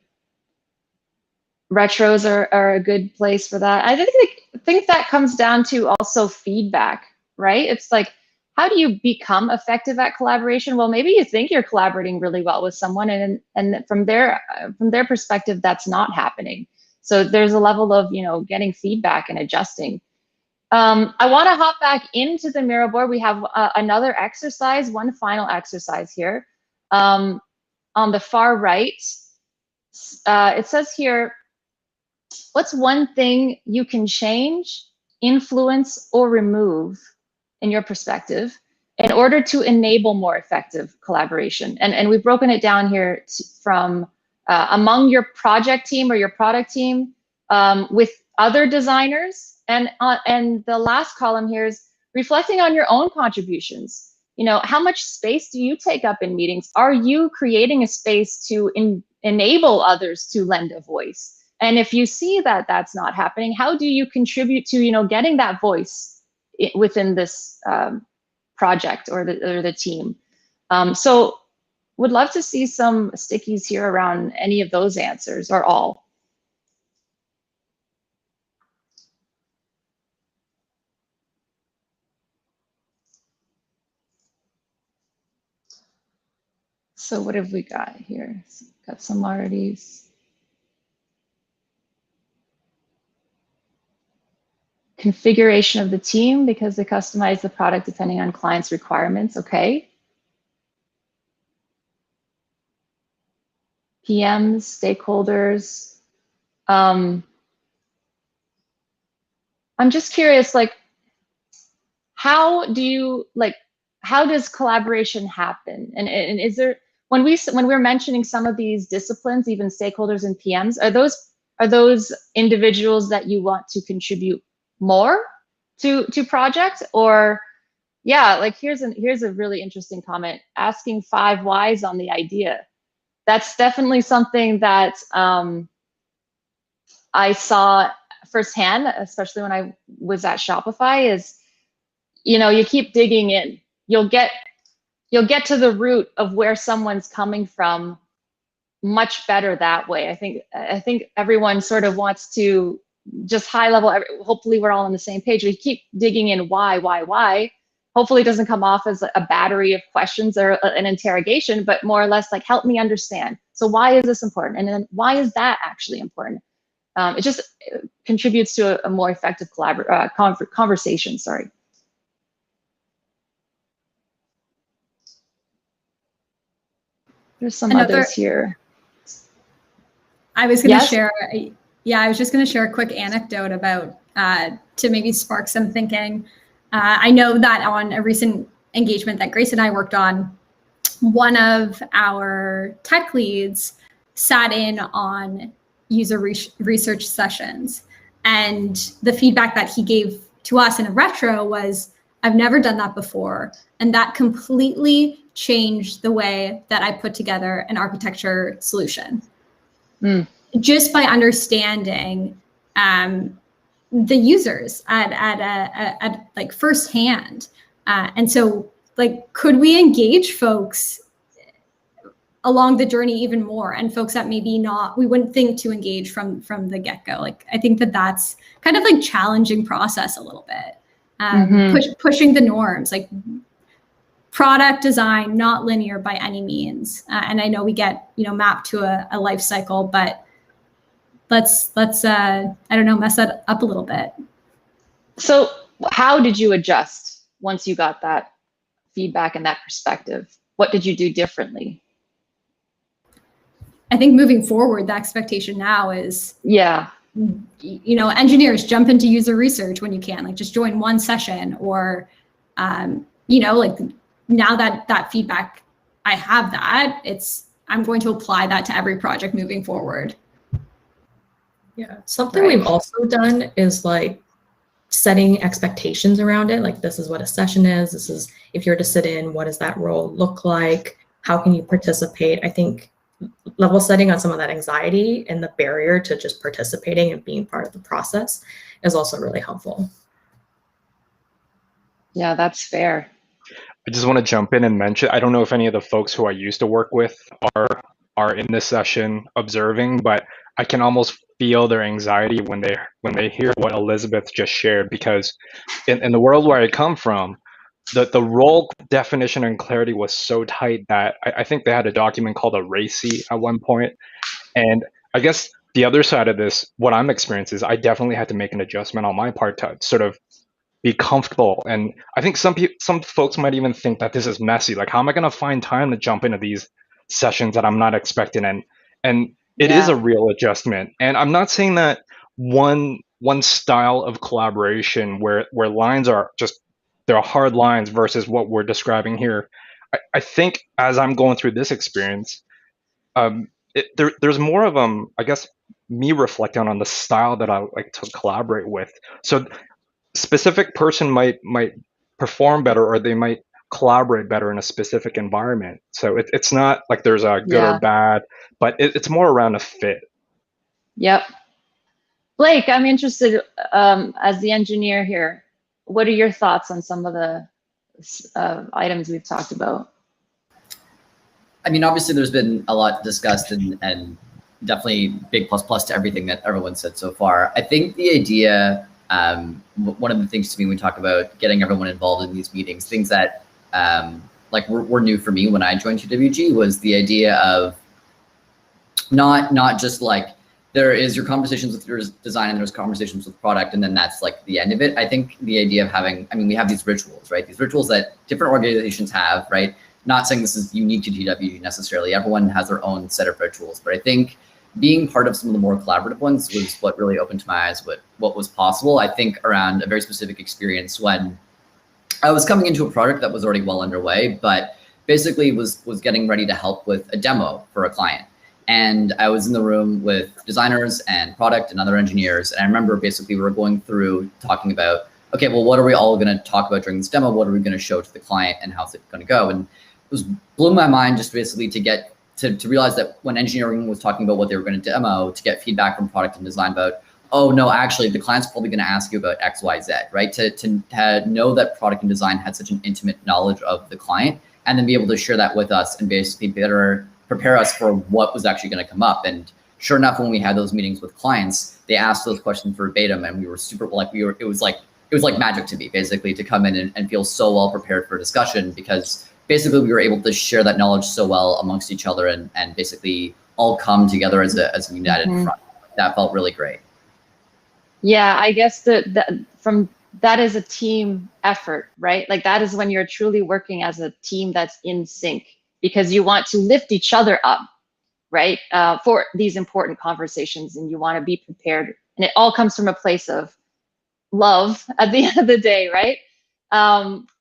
Retros are a good place for that. I think think that comes down to also feedback, right? It's like, how do you become effective at collaboration? Well, maybe you think you're collaborating really well with someone, and from their perspective, that's not happening. So there's a level of, you know, getting feedback and adjusting. I want to hop back into the Miro board. We have another exercise, one final exercise here. On the far right, it says here, what's one thing you can change, influence, or remove in your perspective in order to enable more effective collaboration? And we've broken it down here from among your project team or your product team, with other designers, and the last column here is reflecting on your own contributions. You know, how much space do you take up in meetings? Are you creating a space to enable others to lend a voice? And if you see that that's not happening, how do you contribute to, you know, getting that voice within this project or the team? So would love to see some stickies here around any of those answers, or all. So what have we got here? Got similarities. Configuration of the team, because they customize the product depending on clients' requirements. Okay. PMs, stakeholders. I'm just curious, like, how does collaboration happen? And is there, when we're mentioning some of these disciplines, even stakeholders and PMs, are those individuals that you want to contribute more to projects? Or, yeah, like here's a really interesting comment, asking 5 whys on the idea. That's definitely something that I saw firsthand, especially when I was at Shopify, is, you know, you keep digging in, you'll get to the root of where someone's coming from much better that way. I think everyone sort of wants to just high level, hopefully we're all on the same page. We keep digging in why. Hopefully it doesn't come off as a battery of questions or an interrogation, but more or less like, help me understand. So why is this important? And then why is that actually important? It just contributes to a more effective conversation, sorry. There's some others here. I was going to share, I was just going to share a quick anecdote about, to maybe spark some thinking. I know that on a recent engagement that Grace and I worked on, one of our tech leads sat in on user research sessions. And the feedback that he gave to us in a retro was, I've never done that before. And that completely changed the way that I put together an architecture solution. Just by understanding the users at like firsthand. And so, like, could we engage folks along the journey even more, and folks that maybe we wouldn't think to engage from the get-go? Like, I think that's kind of like challenging process a little bit, pushing the norms, like product design, not linear by any means. And I know we get, you know, mapped to a life cycle, but let's I don't know, mess that up a little bit. So how did you adjust once you got that feedback and that perspective? What did you do differently? I think moving forward, the expectation now is, you know, engineers jump into user research when you can, like just join one session, or, you know, like now that feedback, I have that, I'm going to apply that to every project moving forward. Yeah, something we've also done is like setting expectations around it. Like, this is what a session is. This is, if you're to sit in, what does that role look like? How can you participate? I think level setting on some of that anxiety and the barrier to just participating and being part of the process is also really helpful. Yeah, that's fair. I just want to jump in and mention, I don't know if any of the folks who I used to work with are in this session observing, but I can almost feel their anxiety when they hear what Elizabeth just shared, because in the world where I come from, the role definition and clarity was so tight that I think they had a document called a RACI at one point. And I guess the other side of this, what I'm experiencing is I definitely had to make an adjustment on my part to sort of be comfortable. And I think some folks might even think that this is messy. Like, how am I going to find time to jump into these sessions that I'm not expecting? And it is a real adjustment. And I'm not saying that one style of collaboration where lines are just, they're hard lines versus what we're describing here. I think as I'm going through this experience, there's more of I guess, me reflecting on the style that I like to collaborate with. So specific person might perform better, or they might collaborate better in a specific environment. So it's not like there's a good or bad, but it's more around a fit. Yep. Blake, I'm interested, as the engineer here, what are your thoughts on some of the items we've talked about? I mean, obviously there's been a lot discussed, and definitely big plus to everything that everyone said so far. I think the idea, one of the things to me when we talk about getting everyone involved in these meetings, things that like were new for me when I joined TWG, was the idea of not just like, there is your conversations with your design and there's conversations with product, and then that's like the end of it. I think the idea of having, I mean, we have these rituals, right? These rituals that different organizations have, right? Not saying this is unique to TWG necessarily. Everyone has their own set of rituals, but I think being part of some of the more collaborative ones was what really opened my eyes with what was possible. I think around a very specific experience when I was coming into a project that was already well underway, but basically was getting ready to help with a demo for a client. And I was in the room with designers and product and other engineers. And I remember basically we were going through talking about, okay, well, what are we all going to talk about during this demo? What are we going to show to the client, and how's it going to go? And it blew my mind just basically to get to realize that when engineering was talking about what they were going to demo, to get feedback from product and design about, oh no, actually the client's probably going to ask you about X, Y, Z, right? To know that product and design had such an intimate knowledge of the client, and then be able to share that with us and basically better prepare us for what was actually going to come up. And sure enough, when we had those meetings with clients, they asked those questions verbatim, and we were super, like, it was like magic to me, basically, to come in and feel so well prepared for discussion, because basically we were able to share that knowledge so well amongst each other, and basically all come together as a united front. That felt really great. Yeah, I guess that is a team effort, right? Like, that is when you're truly working as a team that's in sync, because you want to lift each other up, right? For these important conversations, and you want to be prepared. And it all comes from a place of love at the end of the day, right?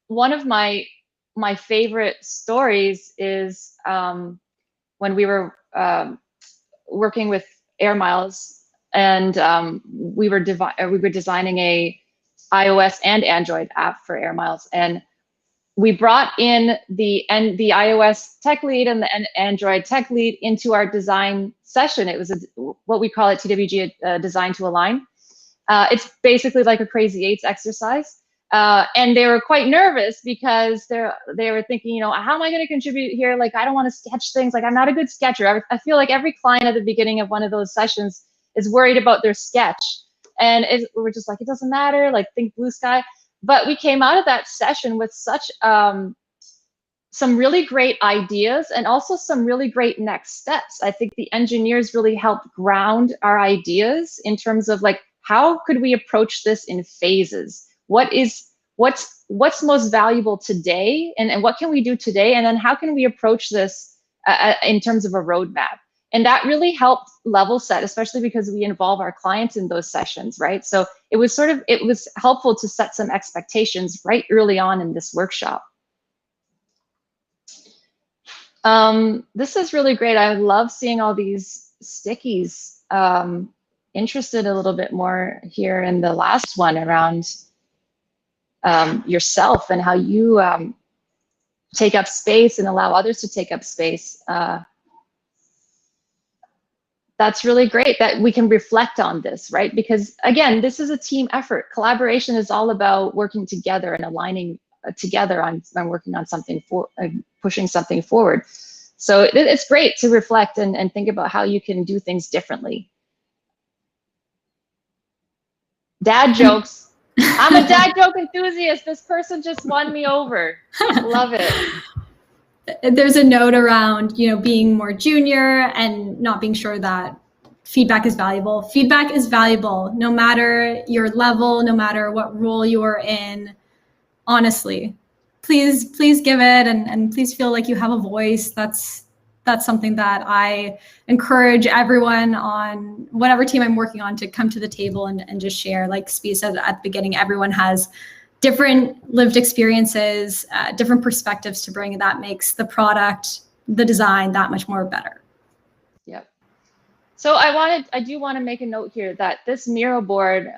One of my favorite stories is when we were working with Air Miles, and we were designing a iOS and Android app for Air Miles, and we brought in the iOS tech lead and the Android tech lead into our design session. It was what we call at TWG design to align. It's basically like a crazy eights exercise. And they were quite nervous because they were thinking, you know, how am I going to contribute here? Like, I don't want to sketch things. Like, I'm not a good sketcher. I feel like every client at the beginning of one of those sessions is worried about their sketch. And we're just like, it doesn't matter. Like, think blue sky. But we came out of that session with such some really great ideas, and also some really great next steps. I think the engineers really helped ground our ideas in terms of, like, how could we approach this in phases? What's most valuable today, and what can we do today? And then how can we approach this in terms of a roadmap? And that really helped level set, especially because we involve our clients in those sessions, right? So it was helpful to set some expectations right early on in this workshop. This is really great. I love seeing all these stickies. Interested a little bit more here in the last one around yourself and how you take up space and allow others to take up space. That's really great that we can reflect on this, right? Because again, this is a team effort. Collaboration is all about working together and aligning together on working on something, pushing something forward. So it's great to reflect and think about how you can do things differently. Dad jokes. I'm a dad joke enthusiast. This person just won me over. Love it. There's a note around, being more junior and not being sure that feedback is valuable. Feedback is valuable, no matter your level, no matter what role you are in. Honestly, please give it, and please feel like you have a voice. That's something that I encourage everyone on whatever team I'm working on to come to the table and just share. Like Spee said at the beginning, everyone has different lived experiences, different perspectives to bring, and that makes the product, the design, that much more better. Yep. So I do want to make a note here that this Miro board,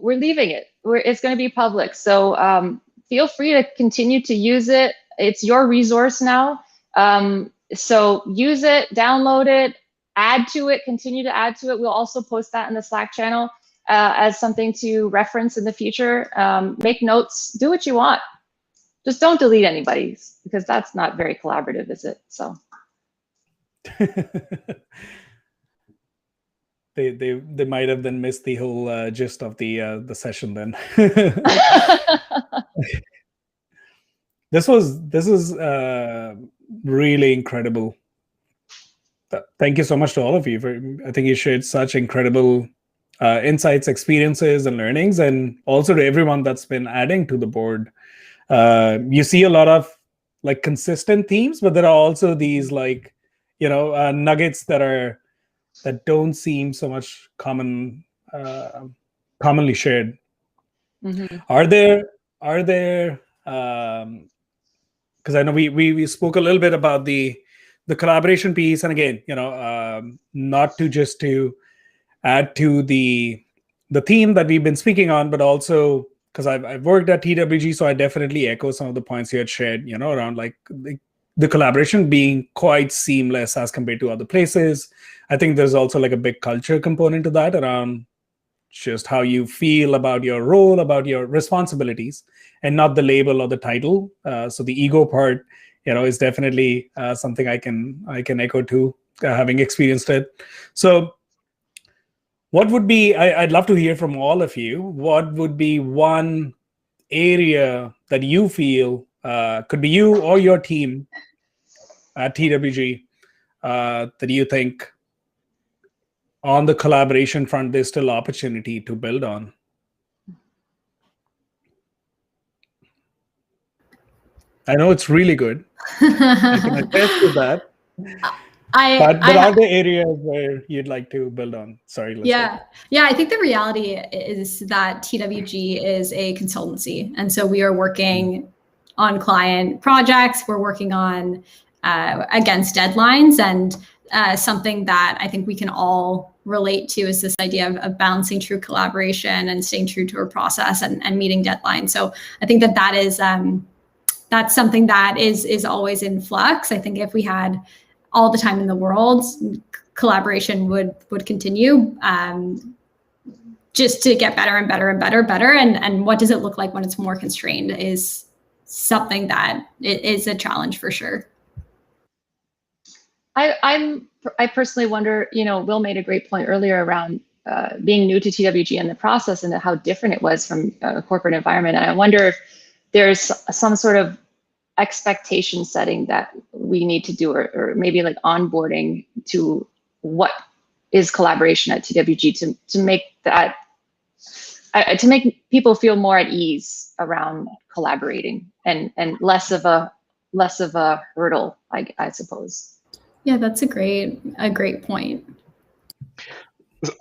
we're leaving it. It's going to be public. So feel free to continue to use it. It's your resource now. So use it, download it, add to it, continue to add to it. We'll also post that in the Slack channel as something to reference in the future. Make notes, do what you want. Just don't delete anybody's, because that's not very collaborative, is it? So. They might have then missed the whole gist of the session then. This is really incredible. Thank you so much to all of you. I think you shared such incredible insights, experiences, and learnings, and also to everyone that's been adding to the board. You see a lot of like consistent themes, but there are also these like nuggets that don't seem so much commonly shared. Mm-hmm. Are there because I know we spoke a little bit about the collaboration piece, and again, not to add to the theme that we've been speaking on, but also because I've worked at TWG, so I definitely echo some of the points you had shared, around like the collaboration being quite seamless as compared to other places. I think there's also like a big culture component to that around just how you feel about your role, about your responsibilities, and not the label or the title. So the ego part, is definitely something I can echo to, having experienced it. So what would be, I'd love to hear from all of you, what would be one area that you feel, could be you or your team at TWG, that you think on the collaboration front, there's still opportunity to build on? I know it's really good. I can attest to that. But are there areas where you'd like to build on? Sorry, Lisa. Yeah. I think the reality is that TWG is a consultancy, and so we are working on client projects. We're working on against deadlines, and something that I think we can all relate to is this idea of balancing true collaboration and staying true to our process and meeting deadlines. So I think that is that's something that is always in flux. I think if we had all the time in the world, collaboration would continue just to get better and better and better. And what does it look like when it's more constrained is something that is a challenge for sure. I personally wonder, Will made a great point earlier around being new to TWG and the process and how different it was from a corporate environment. And I wonder if there's some sort of expectation setting that we need to do, or maybe like onboarding to what is collaboration at TWG to make that, to make people feel more at ease around collaborating and less of a hurdle, I suppose. Yeah, that's a great point.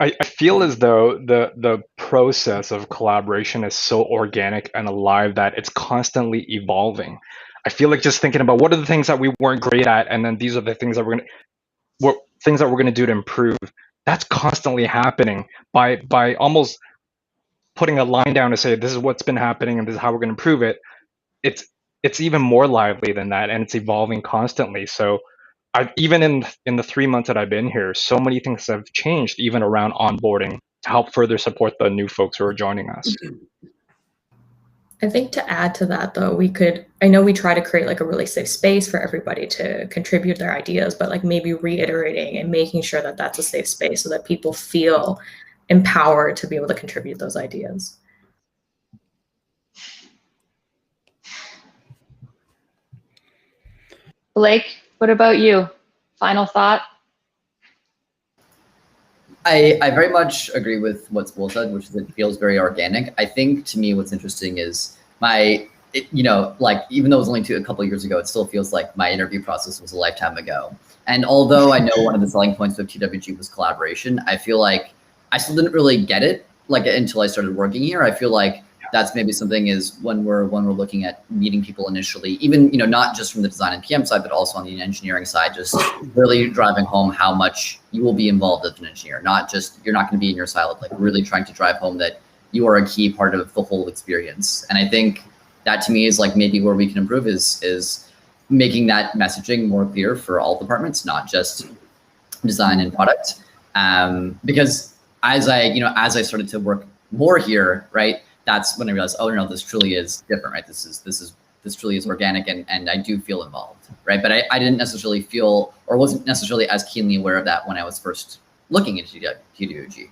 I feel as though the process of collaboration is so organic and alive that it's constantly evolving. I feel like just thinking about what are the things that we weren't great at, and then these are the things that we're gonna do to improve. That's constantly happening by almost putting a line down to say this is what's been happening and this is how we're gonna improve it. It's even more lively than that, and it's evolving constantly. So even in the 3 months that I've been here, so many things have changed, even around onboarding, to help further support the new folks who are joining us. I think to add to that, though, I know we try to create like a really safe space for everybody to contribute their ideas, but like maybe reiterating and making sure that that's a safe space so that people feel empowered to be able to contribute those ideas. Blake, what about you? Final thought? I very much agree with what Will said, which is it feels very organic. I think to me what's interesting is you know, like even though it was only a couple of years ago, it still feels like my interview process was a lifetime ago. And although I know one of the selling points of TWG was collaboration, I feel like I still didn't really get it like until I started working here. I feel like that's maybe something is when we're looking at meeting people initially, even, you know, not just from the design and PM side, but also on the engineering side, just really driving home how much you will be involved as an engineer, not just, you're not going to be in your silo, like really trying to drive home that you are a key part of the whole experience. And I think that to me is like maybe where we can improve is making that messaging more clear for all departments, not just design and product. Because as I started to work more here, right, that's when I realized, oh no, this truly is different, right? This truly is organic, and I do feel involved, right? But I didn't necessarily feel, or wasn't necessarily as keenly aware of that when I was first looking into TWG.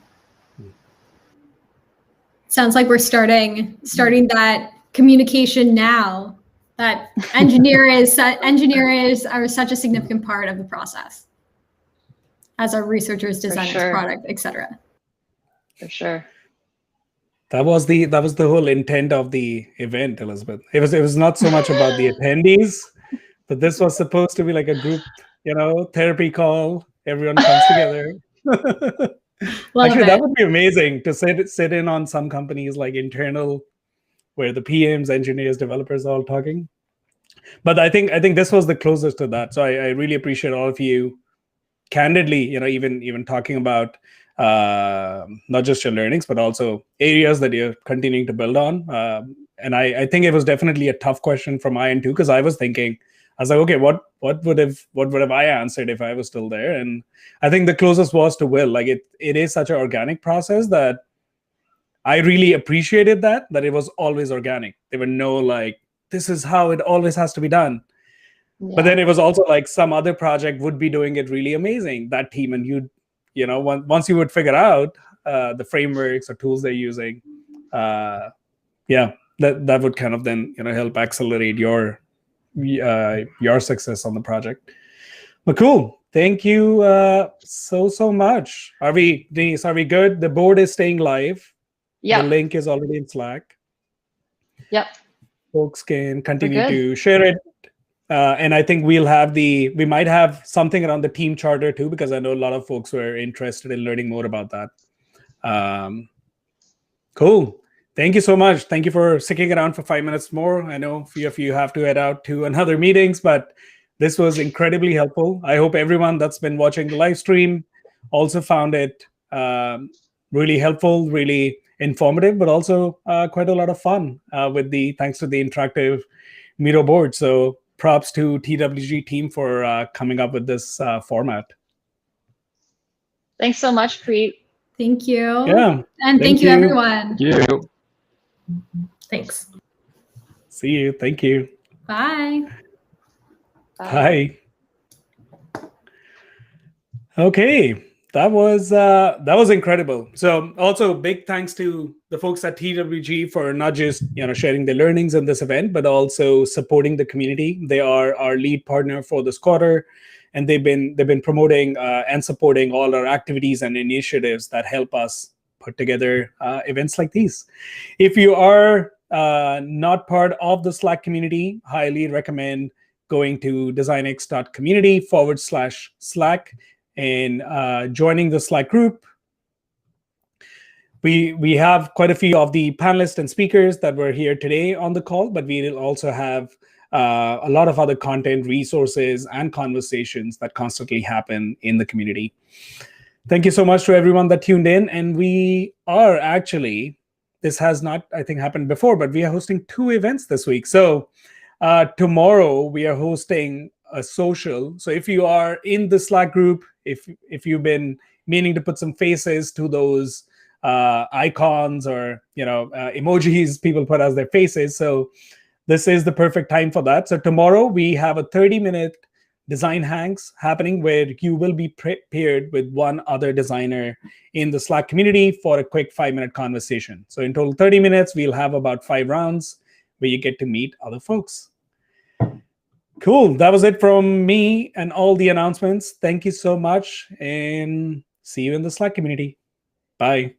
Sounds like we're starting that communication now. That engineers are such a significant part of the process as our researchers, designers, product, etc. For sure. That was the whole intent of the event, Elizabeth. It was not so much about the attendees, but this was supposed to be like a group, you know, therapy call. Everyone comes together. Actually, that would be amazing to sit in on some companies like internal, where the PMs, engineers, developers are all talking. But I think this was the closest to that. So I really appreciate all of you candidly, you know, even talking about not just your learnings, but also areas that you're continuing to build on. And I think it was definitely a tough question from my end too, because I was thinking, I was like, okay, what would have I answered if I was still there? And I think the closest was to Will. Like it is such an organic process that I really appreciated that it was always organic. There were no like, this is how it always has to be done. Yeah. But then it was also like some other project would be doing it really amazing, that team, and you know, once you would figure out the frameworks or tools they're using, that would kind of then, you know, help accelerate your success on the project. But cool, thank you so much. Denise, are we good? The board is staying live. Yeah. The link is already in Slack. Yep. Folks can continue to share it. And I think we might have something around the team charter too, because I know a lot of folks were interested in learning more about that. Cool. Thank you so much. Thank you for sticking around for 5 minutes more. I know a few of you have to head out to another meetings, but this was incredibly helpful. I hope everyone that's been watching the live stream also found it really helpful, really informative, but also quite a lot of fun thanks to the interactive Miro board. So props to TWG team for coming up with this format. Thanks so much, Preet. Thank you. Yeah. And thank you, everyone. Thank you. Thanks. See you. Thank you. Bye. Bye. Okay. That was incredible. So also big thanks to the folks at TWG for not just, you know, sharing their learnings in this event, but also supporting the community. They are our lead partner for this quarter, and they've been promoting and supporting all our activities and initiatives that help us put together events like these. If you are not part of the Slack community, highly recommend going to designx.community/Slack and joining the Slack group. We have quite a few of the panelists and speakers that were here today on the call, but we will also have a lot of other content, resources, and conversations that constantly happen in the community. Thank you so much to everyone that tuned in. And we are actually, this has not, I think, happened before, but we are hosting 2 events this week. So tomorrow we are hosting a social. So if you are in the Slack group, if you've been meaning to put some faces to those icons or, you know, emojis people put as their faces, so this is the perfect time for that. So tomorrow we have a 30-minute design hangs happening where you will be paired with one other designer in the Slack community for a quick 5-minute conversation. So in total 30 minutes, we'll have about 5 rounds where you get to meet other folks. Cool. That was it from me and all the announcements. Thank you so much, and see you in the Slack community. Bye.